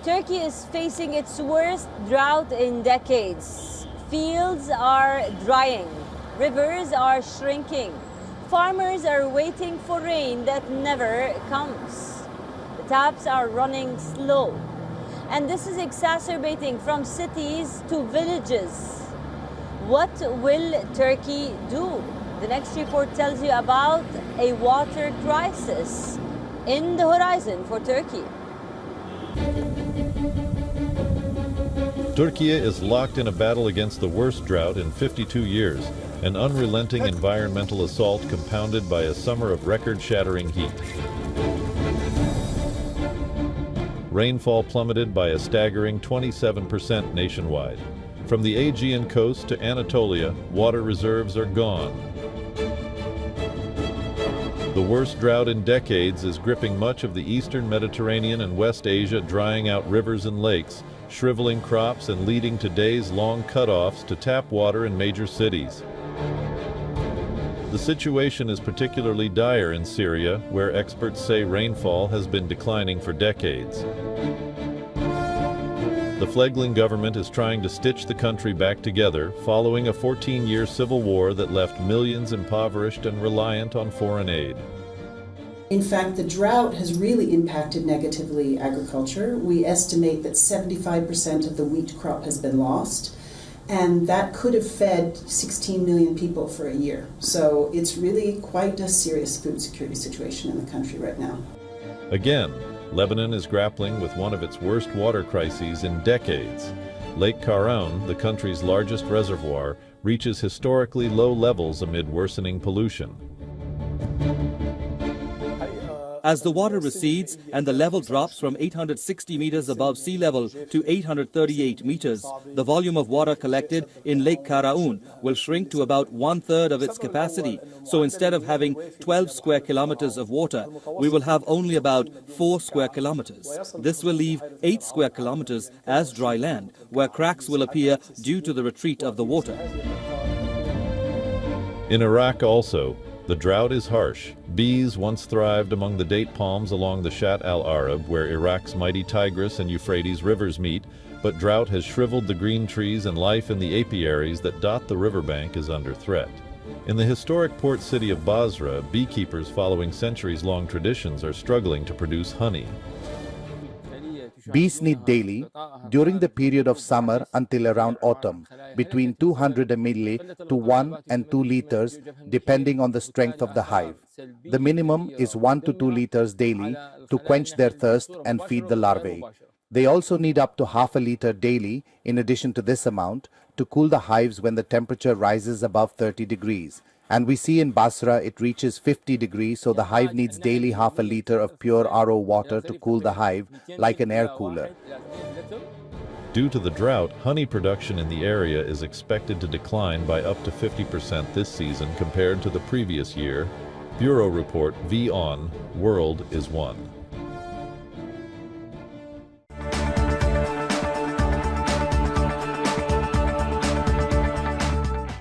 Turkey is facing its worst drought in decades. Fields are drying, rivers are shrinking, farmers are waiting for rain that never comes. The taps are running slow, and this is exacerbating from cities to villages. What will Turkey do? The next report tells you about a water crisis in the horizon for Turkey. Turkey is locked in a battle against the worst drought in 52 years, an unrelenting environmental assault compounded by a summer of record-shattering heat. Rainfall plummeted by a staggering 27% nationwide. From the Aegean coast to Anatolia, water reserves are gone. The worst drought in decades is gripping much of the eastern Mediterranean and West Asia, drying out rivers and lakes, shriveling crops, and leading to days-long cutoffs to tap water in major cities. The situation is particularly dire in Syria, where experts say rainfall has been declining for decades. The fledgling government is trying to stitch the country back together following a 14-year civil war that left millions impoverished and reliant on foreign aid. In fact, the drought has really impacted negatively agriculture. We estimate that 75% of the wheat crop has been lost, and that could have fed 16 million people for a year. So it's really quite a serious food security situation in the country right now. Again, Lebanon is grappling with one of its worst water crises in decades. Lake Karaun, the country's largest reservoir, reaches historically low levels amid worsening pollution. As the water recedes and the level drops from 860 meters above sea level to 838 meters, the volume of water collected in Lake Karaun will shrink to about 1/3 of its capacity. So instead of having 12 square kilometers of water, we will have only about 4 square kilometers. This will leave 8 square kilometers as dry land, where cracks will appear due to the retreat of the water. In Iraq also, the drought is harsh. Bees once thrived among the date palms along the Shat al-Arab, where Iraq's mighty Tigris and Euphrates rivers meet, but drought has shriveled the green trees, and life in the apiaries that dot the riverbank is under threat. In the historic port city of Basra, beekeepers following centuries-long traditions are struggling to produce honey. Bees need daily, during the period of summer until around autumn, between 200 ml to 1 and 2 liters, depending on the strength of the hive. The minimum is 1 to 2 liters daily to quench their thirst and feed the larvae. They also need up to half a liter daily, in addition to this amount, to cool the hives when the temperature rises above 30 degrees. And we see in Basra it reaches 50 degrees, so the hive needs daily half a liter of pure RO water to cool the hive, like an air cooler. Due to the drought, honey production in the area is expected to decline by up to 50% this season compared to the previous year. Bureau Report WION World is one.